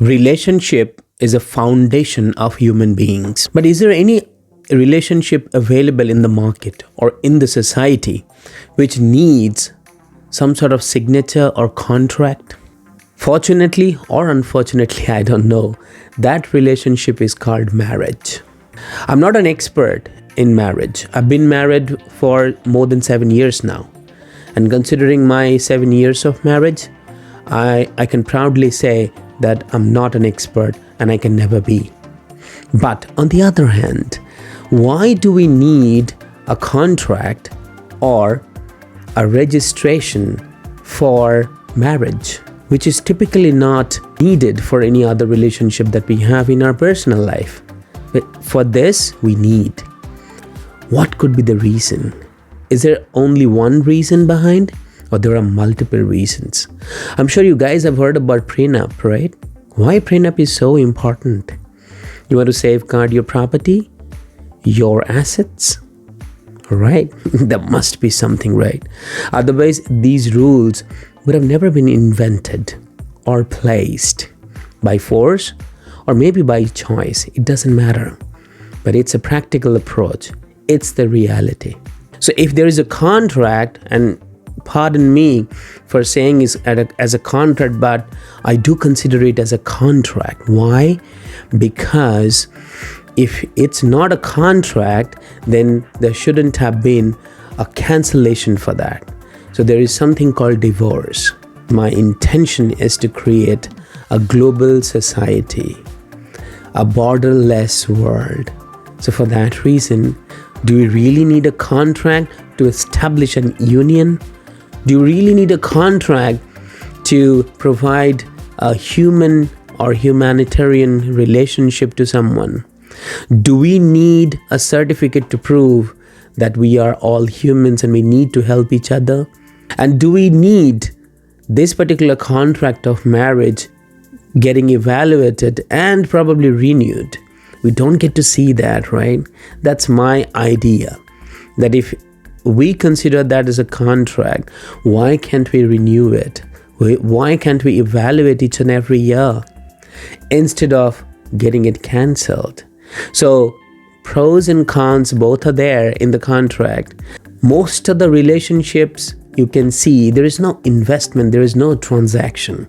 Relationship is a foundation of human beings. But is there any relationship available in the market or in the society which needs some sort of signature or contract? Fortunately or unfortunately, I don't know, that relationship is called marriage. I'm not an expert in marriage. I've been married for more than 7 years now. And considering my 7 years of marriage, I can proudly say that I'm not an expert and I can never be. But on the other hand, why do we need a contract or a registration for marriage, which is typically not needed for any other relationship that we have in our personal life? But for this, we need. What could be the reason? Is there only one reason behind, or there are multiple reasons? I'm sure you guys have heard about prenup, right? Why prenup is so important? You want to safeguard your property, your assets, right? There must be something, right? Otherwise, these rules would have never been invented or placed by force or maybe by choice. It doesn't matter. But it's a practical approach. It's the reality. So if there is a contract, and pardon me for saying it's as a contract, but I do consider it as a contract. Why? Because if it's not a contract, then there shouldn't have been a cancellation for that. So there is something called divorce. My intention is to create a global society, a borderless world. So for that reason, do we really need a contract to establish an union? Do you really need a contract to provide a human or humanitarian relationship to someone? Do we need a certificate to prove that we are all humans and we need to help each other? And do we need this particular contract of marriage getting evaluated and probably renewed? We don't get to see that, right? That's my idea. That if we consider that as a contract, why can't we renew it? Why can't we evaluate each and every year instead of getting it cancelled? So pros and cons both are there in the contract. Most of the relationships you can see there is no investment, there is no transaction.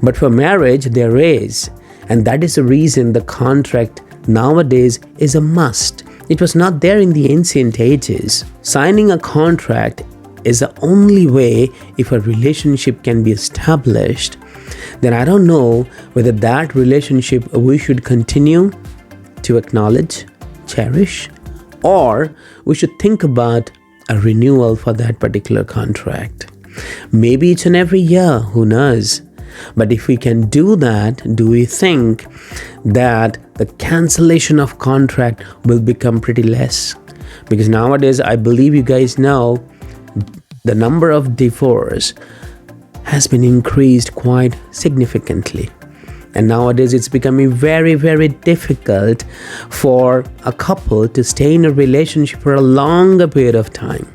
But for marriage, there is. And that is the reason the contract nowadays is a must. It was not there in the ancient ages. Signing a contract is the only way if a relationship can be established. Then I don't know whether that relationship we should continue to acknowledge, cherish, or we should think about a renewal for that particular contract. Maybe each and every year, who knows? But if we can do that, do we think that the cancellation of contract will become pretty less? Because nowadays, I believe you guys know, the number of divorce has been increased quite significantly. And nowadays, it's becoming very, very difficult for a couple to stay in a relationship for a longer period of time.